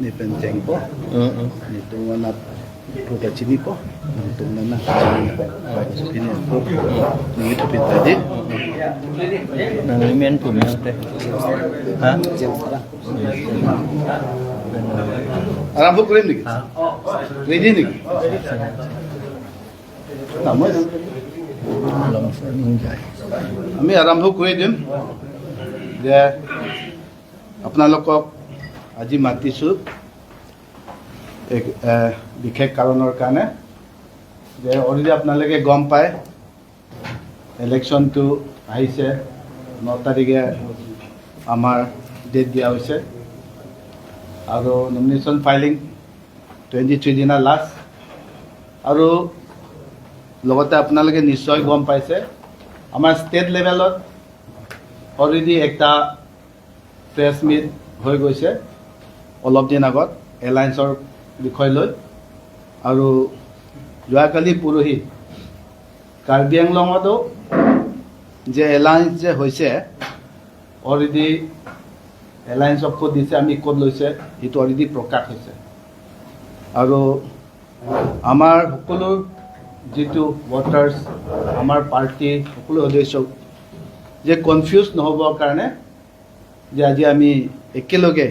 ni penceng po. Ni tungan buka sini po. Tungan na sini po. Ni itu tadi. Nangimen po meron te. Ha? Aram po krim nih. Ready nih. Namun Longson Injay. আমি আৰম্ভ কৰি দিম যে আপোনালোকক আজি মাতিছোঁ এক বিশেষ কাৰণৰ কাৰণে যে অলৰেডি আপোনালোকে গম পায় ইলেকশ্যনটো আহিছে 9 তাৰিখে আমাৰ ডেট দিয়া হৈছে আৰু নমিনেশ্যন ফাইলিং 23 দিনা লাষ্ট আৰু লগতে আপোনালোকে নিশ্চয় গম পাইছে আমাৰ ষ্টেট লেভেলত অলৰেডি একটা প্ৰেছ মিট হৈ গৈছে অলপ দিন আগত এলায়েন্সৰ বিষয় লৈ আৰু যোৱাকালি পৰহি কাৰ্বি আংলঙতো যে এলায়েন্স যে হৈছে অলৰেডি এলায়েন্সক ক'ত দিছে আমি ক'ত লৈছে সেইটো অলৰেডি প্ৰকাশ হৈছে আৰু আমাৰ সকলো যেটো ভোটাৰ্স আমাৰ পাৰ্টি সকলো সদস্য যে কনফিউজ নহবৰ কাৰণে যে আজি আমি একেলগে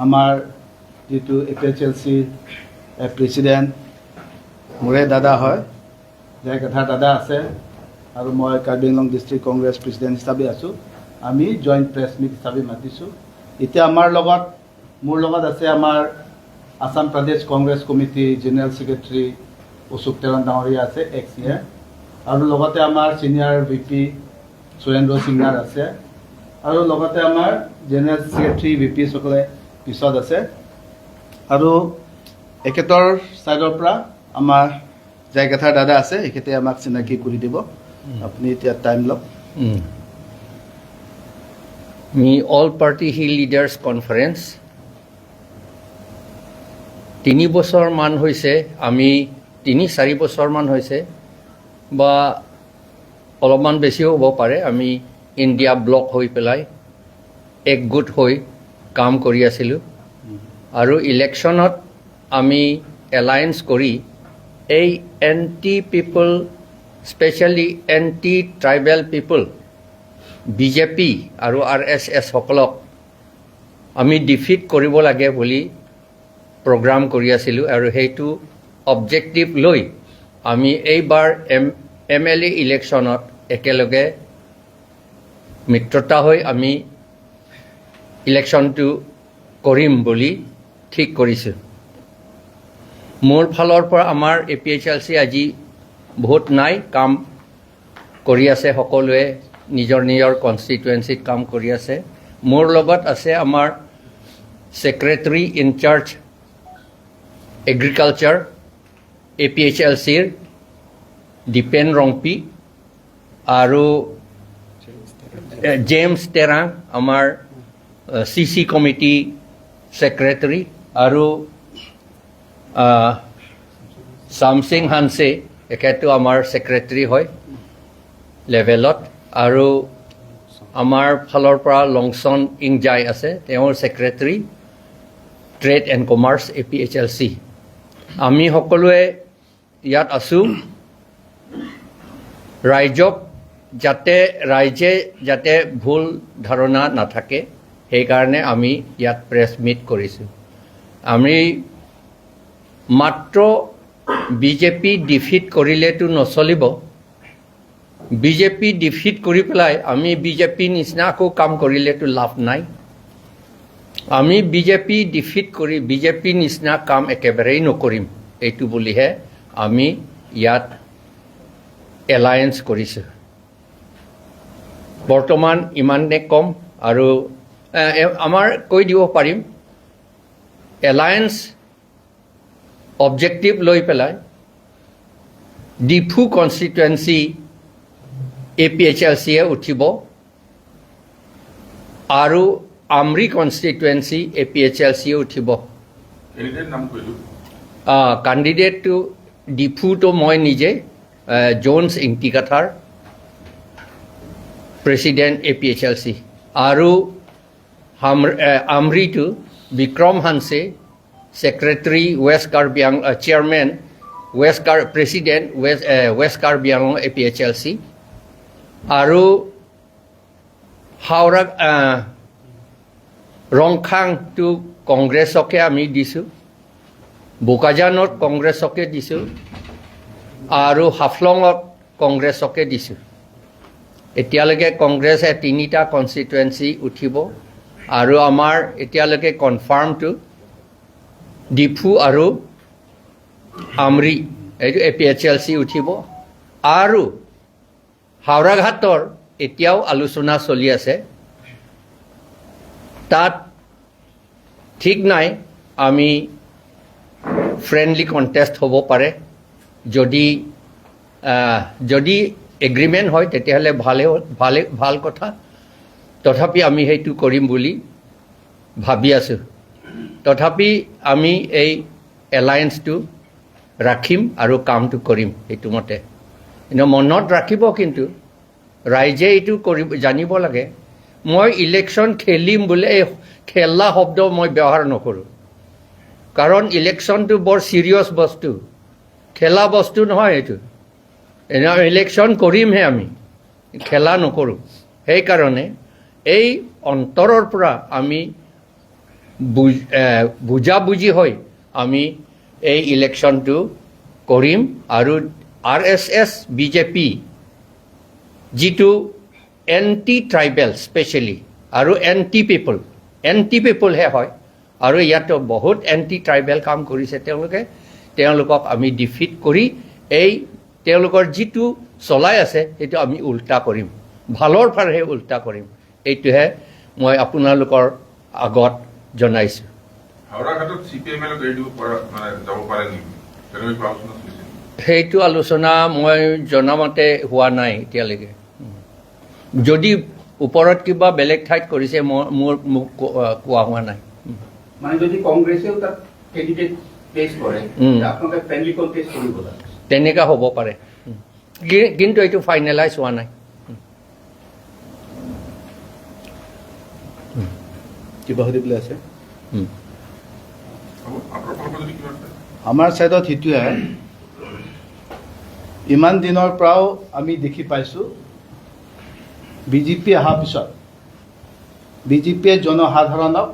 আমাৰ যেটো এপিএইচএলসি প্ৰেসিডেন্ট মোৰে দাদা হয় যে কথা দাদা আছে আৰু মই কাৰ্বি আংলং ডিস্ট্ৰিক্ট কংগ্ৰেছ প্ৰেসিডেন্ট হিচাপে আছো আমি জয়েন্ট প্ৰেছ মিট হিচাপে মাতিছো এতিয়া আমাৰ লগত মোৰ লগত আছে আমাৰ আসাম প্ৰদেশ Congress committee general secretary Ashok Teron ডাঙৰীয়া আছে এক্সিয়া আৰু লগতে আমাৰ সিনিয়ৰ ভিপি সুৰেন্দ্ৰ সিংহাৰ আছে আৰু লগতে আমাৰ জেনাৰেল সেক্ৰেটাৰী ভিপি সকলে পিছত আছে আৰু একেতৰ সাইডৰ পৰা আমাৰ জায়গাথাৰ দাদা আছে একেতে আমাক চিনাকি কৰি দিব আপুনি এতিয়া টাইম লওক মি অল পাৰ্টি হিল লিডাৰ্স কনফাৰেন্স 3 বছৰ মান হৈছে আমি 3-4 বছৰ মান হৈছে বা অলপমান বেছিও হ'ব পাৰে আমি ইণ্ডিয়া ব্লক হৈ পেলাই একগোট হৈ কাম কৰি আছিলোঁ আৰু ইলেকশ্যনত আমি এলায়েন্স কৰি এই এন্টি পিপল স্পেচিয়েলি এন্টি ট্ৰাইবেল পিপল বিজেপি আৰু আৰএছএছ সকলক আমি ডিফিট কৰিব লাগে বুলি প্ৰগ্ৰাম কৰি আছিলোঁ আৰু সেইটো অবজেক্টিভ লৈ আমি এইবাৰ এমএলএ ইলেকশ্যনত একেলগে মিত্ৰতা হৈ আমি ইলেকশ্যনটো কৰিম বুলি ঠিক কৰিছোঁ মোৰ ফালৰ পৰা আমাৰ এপিএইচএলসি আজি ভোট নাই কাম কৰি আছে সকলোৱে নিজৰ নিজৰ কনষ্টিটুৱেন্সিত কাম কৰি আছে মোৰ লগত আছে আমাৰ secretary in-charge agriculture এপিএইচএলসিৰ Dipen Rongpi আৰু জেমছ টেৰাং আমাৰ সিসি কমিটি সেক্ৰেটাৰী আৰু সামসিং হানছে একেটো আমাৰ সেক্ৰেটাৰী হয় লেভেলত আৰু আমাৰ ফালৰ পৰা লংচন ইংজাই আছে তেওঁৰ সেক্ৰেটাৰী ট্ৰেড এণ্ড কমাৰ্চ এপিএইচএলসি আমি সকলোৱে ইয়াত আছোঁ ৰাইজক ৰাইজে যাতে ভুল ধাৰণা নাথাকে সেইকাৰণে আমি ইয়াত প্ৰেছ মিট কৰিছোঁ আমি মাত্ৰ বিজেপি ডিফিট কৰিলেতো নচলিব বিজেপি ডিফিট কৰি পেলাই আমি বিজেপি নিচিনা আকৌ কাম কৰিলেতো লাভ নাই আমি বিজেপি ডিফিট কৰি বিজেপি নিচিনা কাম একেবাৰেই নকৰিম এইটো বুলিহে আমি ইয়াত এলায়েন্স কৰিছোঁ বৰ্তমান ইমানে কম আৰু আমাৰ কৈ দিব পাৰিম এলায়েন্স অবজেক্টিভ লৈ পেলাই ডিফু কনষ্টিটুৱেন্সি এপিএইচএলসিয়ে উঠিব আৰু আমৰি কনষ্টিটুৱেন্সি এপিএইচএলসিয়ে উঠিব কেণ্ডিডেটটো ডিফুটো মই নিজে জোনছ ইংটিকাথাৰ প্ৰেচিডেণ্ট এপিএইচএলসি আৰু Amri to Vikram Hanse, Secretary West Karbi Anglong, Chairman President West Karbi Anglong APHLC, Aru Haurak Rongkhang to Congressকে আমি দিছোঁ, বোকাজানত কংগ্ৰেছকে দিছোঁ আৰু হাফলঙত কংগ্ৰেছকে দিছোঁ। এতিয়ালৈকে কংগ্ৰেছে 3টা কনষ্টিটুৱেঞ্চি উঠিব আৰু আমাৰ এতিয়ালৈকে কনফাৰ্মটো ডিফু আৰু আমৰি এইটো APHLC উঠিব আৰু হাওৰাঘাটৰ এতিয়াও আলোচনা চলি আছে। তাত ঠিক নাই আমি ফ্ৰেণ্ডলি কণ্টেষ্ট হ'ব পাৰে, যদি এগ্ৰিমেণ্ট হয় তেতিয়াহ'লে ভাল কথা, তথাপি আমি সেইটো কৰিম বুলি ভাবি আছোঁ। তথাপি আমি এই এলায়েন্সটো ৰাখিম আৰু কামটো কৰিম সেইটো মতে। কিন্তু মনত ৰাখিব, কিন্তু ৰাইজে এইটো জানিব লাগে, মই ইলেকশ্যন খেলিম বোলে এই খেলা শব্দ মই ব্যৱহাৰ নকৰোঁ, কাৰণ ইলেকশ্যনটো বৰ ছিৰিয়াছ বস্তু, খেলা বস্তু নহয় এইটো। ইলেকশ্যন কৰিমহে আমি, খেলা নকৰোঁ। সেইকাৰণে এই অন্তৰৰ পৰা আমি বুজাবুজি হৈ আমি এই ইলেকশ্যনটো কৰিম আৰু RSS BJP যিটো এণ্টি ট্ৰাইবেল স্পেচিয়েলি আৰু এণ্টি পিপলহে হয়, আৰু ইয়াতো বহুত এণ্টি ট্ৰাইবেল কাম কৰিছে তেওঁলোকক আমি ডিফিট কৰি এই তেওঁলোকৰ যিটো চলাই আছে সেইটো আমি উল্টা কৰিম, ভালৰ ফালেহে উল্টা কৰিম। এইটোহে মই আপোনালোকৰ আগত জনাইছোঁ। সেইটো আলোচনা মই জনামতে হোৱা নাই এতিয়ালৈকে। যদি ওপৰত কিবা বেলেগ ঠাইত কৰিছে মোক কোৱা হোৱা নাই। মানে যদি কংগ্ৰেছেও তাত কেণ্ডিডেট প্লেচ কৰে আপোনালোকে ফ্ৰেণ্ডলি কণ্টেষ্ট কৰিব লাগে, তেনেকুৱা হ'ব পাৰে, কিন্তু এইটো ফাইনেলাইজ হোৱা নাই। কিবা সুধিবলৈ আছে? আমাৰ ছাইডত সেইটোৱে, ইমান দিনৰ পৰাও আমি দেখি পাইছোঁ বিজেপি অহাৰ পিছত বিজেপিয়ে জনসাধাৰণক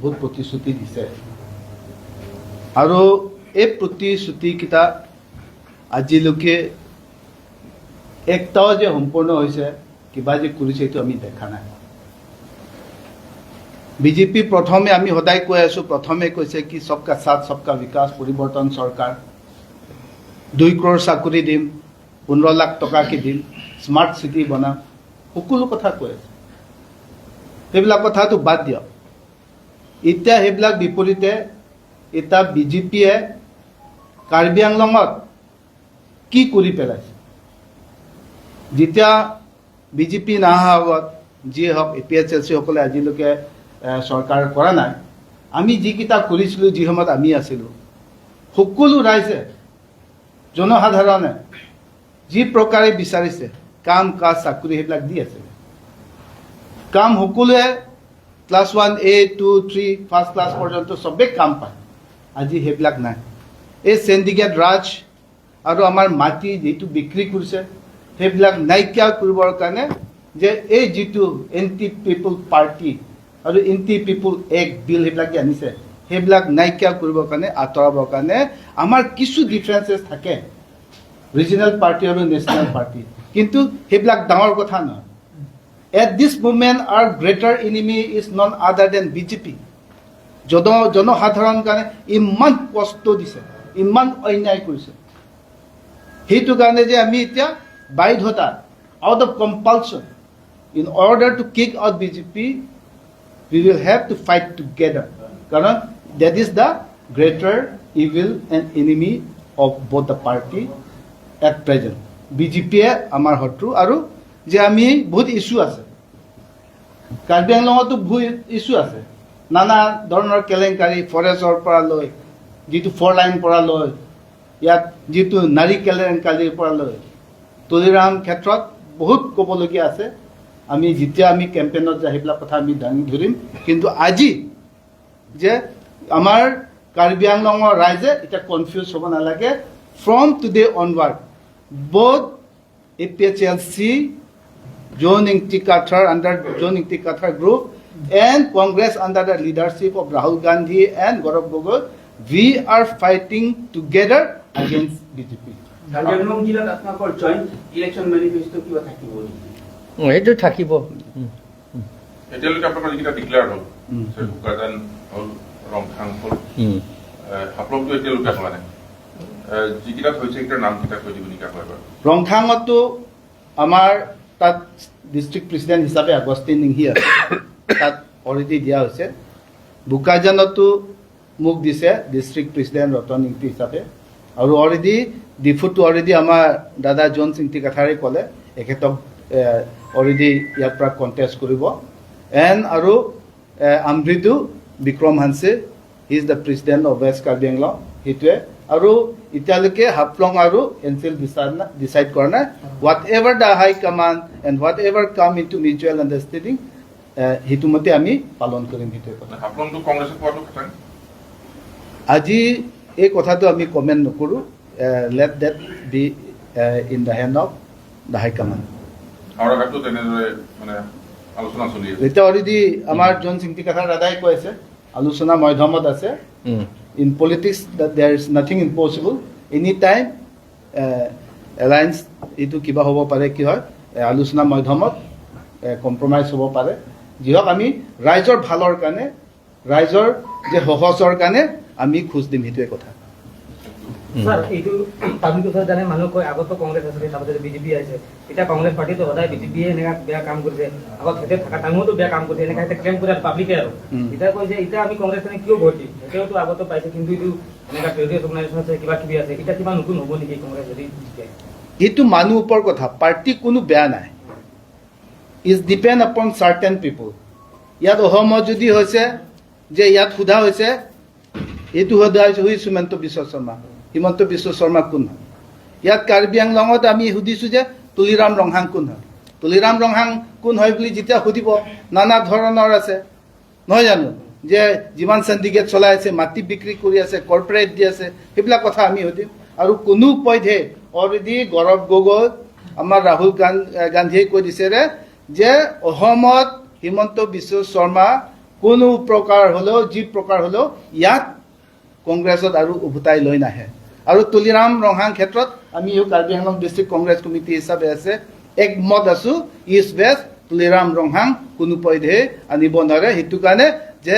বহুত প্ৰতিশ্ৰুতি দিছে, আৰু এই প্ৰতিশ্ৰুতিকেইটা আজিলৈকে একটাও যে সম্পূৰ্ণ হৈছে, কিবা যে কৰিছে এইটো আমি দেখা নাই। বিজেপি প্ৰথমে আমি সদায় কৈ আছোঁ, প্ৰথমে কৈছে কি সবকা সাথ সবকা বিকাশ পৰিৱৰ্তন চৰকাৰ, 2 crore চাকৰি দিম, 15 লাখ টকাকে দিম, স্মাৰ্ট চিটি বনাম, সকলো কথা কৈ আছে। সেইবিলাক কথাটো বাদ দিয়ক। এতিয়া সেইবিলাক বিপৰীতে এতিয়া বিজেপিয়ে কাৰ্বি আংলঙত কি কৰি পেলাইছে। যেতিয়া বিজেপি নহা আগত যিয়ে হওক APHLC সকলে আজিলৈকে চৰকাৰ কৰা নাই, আমি যিকেইটা কৰিছিলোঁ, যি সময়ত আমি আছিলোঁ, সকলো ৰাইজে জনসাধাৰণে যি প্ৰকাৰে বিচাৰিছে কাম কাজ চাকৰি সেইবিলাক দি আছে। কাম সকলোৱে ক্লাছ 1, A, 2, 3, ফাৰ্ষ্ট ক্লাছ পৰ্যন্ত চবেই কাম পায়। আজি সেইবিলাক নাই। এই চেণ্ডিকেট ৰাজ আৰু আমাৰ মাটি যিটো বিক্ৰী কৰিছে সেইবিলাক নাইকিয়া কৰিবৰ কাৰণে যে এই যিটো এণ্টি পিপল পাৰ্টি আৰু এণ্টি পিপল এক্ট বিল সেইবিলাক যে আনিছে, সেইবিলাক নাইকিয়া কৰিবৰ কাৰণে, আঁতৰাবৰ কাৰণে আমাৰ কিছু ডিফাৰেঞ্চেছ থাকে ৰিজনেল পাৰ্টি আৰু নেশ্যনেল পাৰ্টি, কিন্তু সেইবিলাক ডাঙৰ কথা নহয়। At this moment our greater enemy is none other than BJP. জনসাধাৰণ কাৰণে ইমান কষ্ট দিছে, ইমান অন্যায় কৰিছে, সেইটো কাৰণে যে আমি এতিয়া বাধ্যতা out of compulsion in order to kick out BJP we will have to fight together, কাৰণ that is the greater evil and enemy of both the party at present. BJPয়ে আমাৰ শত্ৰু, আৰু যে আমি বহুত ইছ্যু আছে, কাৰ্বি আংলঙতো বহুত ইছ্যু আছে, নানা ধৰণৰ কেলেংকাৰী, ফৰেষ্টৰ পৰা লৈ যিটো 4 লাইন পৰা লৈ, ইয়াত যিটো নাৰী কেলেংকাৰীৰ পৰা লৈ, তুলিৰাম ক্ষেত্ৰত বহুত ক'বলগীয়া আছে। আমি যেতিয়া আমি কেম্পেইনত যায় সেইবিলাক কথা আমি দাঙি ধৰিম কিন্তু আজি যে আমাৰ কাৰ্বি আংলঙৰ ৰাইজে এতিয়া কনফিউজ হ'ব নালাগে from today onward both APHLC John Ingti Kathar under John Ingti Kathar group and Congress under the leadership of Rahul Gandhi and Gaurav Gogoi, we are fighting together against BJP. Karbi Anglong জিলাত আপোনালোকৰ joint election manifesto কিবা থাকিব নেকি? সেইটো থাকিব এতিয়ালৈকে আপোনালোকৰ যিকেইটা ডিক্লেয়াৰ হ'ল কোকাজান হ'ল ৰংথাং হ'ল হাফলংটো এতিয়ালৈকে হোৱা নাই যিকেইটাত হৈছে সেইকেইটাৰ নামকেইটা কৈ দিব নেকি আকৌ এবাৰ ৰংথাঙতো আমাৰ তাত ডিষ্ট্ৰিক্ট প্ৰেচিডেণ্ট হিচাপে আগষ্টিন নিংহি আছে তাত অলৰেডি দিয়া হৈছে বোকাজানতো মোক দিছে ডিষ্ট্ৰিক্ট প্ৰেচিডেণ্ট ৰতন ইংতি হিচাপে আৰু অলৰেডি ডিফুটো অলৰেডি আমাৰ দাদা জন সিংটি কাঠাৰে ক'লে এখেতক অলৰেডি ইয়াৰ পৰা কণ্টেষ্ট কৰিব এণ্ড আৰু আমৃদু Bikram Hanse he is the president of West Karbi Anglong সেইটোৱে আৰু এতিয়ালৈকে হাফলং আৰু এনচিল ডিচাইড কৰা নাই whatever the high command and whatever come into mutual understanding সেইটো মতে আমি পালন কৰিম সেইটোৱে কথা হাফলংটো কংগ্ৰেছে পোৱাটো খাটাং আজি এই কথাটো আমি কমেণ্ট নকৰোঁ let that be in the hand of the high command হাওৰাঘাটটো তেনেদৰে মানে আলোচনা চলি আছে এতিয়া অলৰেডি আমাৰ জন সিংটি কাঠাৰ দাদাই কৈ আছে আলোচনা মধ্যমত আছে in politics that there is nothing impossible anytime alliance itu kiba hobo pare ki hoy আলোচনা মধ্যমত কম্প্ৰমাইজ হ'ব পাৰে যিহক আমি ৰাইজৰ ভালৰ কাৰণে ৰাইজৰ যে সহজৰ কাৰণে আমি খোজ দিম সেইটোৱে কথা স্যাৰ এইটো পাব্লিক কথা জানে মানুহ কয় আগতো কংগ্ৰেছ আছিলে তাৰপিছত বিজেপি আহিছে এতিয়া কংগ্ৰেছ পাৰ্টিটো সদায় বিজেপিয়ে এনেকা বেয়া কাম কৰিছে আগত হেতে থকা টাইমতো বেয়া কাম কৰিছে এনেকা এটা ক্লেম কৰে পাব্লিকে আৰু এতিয়া কয় যে এতিয়া আমি কংগ্ৰেছ কাৰণে কিয় ভোট দিম হেতেওতো আগতো পাইছে কিন্তু এইটো এনেকা ট্ৰেডিঅ' অৰ্গেনাইজেশ্যন আছে কিবা কিবি আছে এতিয়া কিবা নতুন হ'ব নেকি কংগ্ৰেছ যদি এইটো মানুহ ওপৰ কথা পাৰ্টি কোনো বেয়া নাই ইজ ডিপেণ্ড আপন চাৰ্টেন পিপল ইয়াত অসমত যদি হৈছে যে ইয়াত সোধা হৈছে এইটো সোধা হৈছে হুই সুমন্ত বিশ্ব শৰ্মা হিমন্ত বিশ্ব শৰ্মা কোন হয় ইয়াত কাৰ্বি আংলঙত আমি সুধিছোঁ যে তুলিৰাম ৰংহাং কোন হয় তুলিৰাম ৰংহাং কোন হয় বুলি যেতিয়া সুধিব নানা ধৰণৰ আছে নহয় জানো যে যিমান সিন্ডিকেট চলাই আছে মাটি বিক্ৰী কৰি আছে কৰ্পৰেট দি আছে সেইবিলাক কথা আমি সুধিম আৰু কোনো পধ্যে অলৰেডি গৌৰৱ গগৈ আমাৰ ৰাহুল গান্ধীয়ে কৈ দিছে যে অসমত হিমন্ত বিশ্ব শৰ্মা কোনো প্ৰকাৰ হ'লেও যি প্ৰকাৰ হ'লেও ইয়াত কংগ্ৰেছত আৰু উভতাই লৈ নাহে আৰু তুলিৰাম ৰংহাং ক্ষেত্ৰত আমি কাৰ্বি আংলং ডিষ্ট্ৰিক্ট কংগ্ৰেছ কমিটি হিচাপে আছে একমত আছো ইষ্ট ৱেষ্ট তুলিৰাম ৰংহাং কোনো পধ্যে আনিব নোৱাৰে সেইটো কাৰণে যে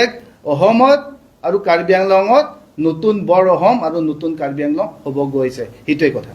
অসমত আৰু কাৰ্বি আংলঙত নতুন বৰ অসম আৰু নতুন কাৰ্বি আংলং হ'ব গৈছে সেইটোৱে কথা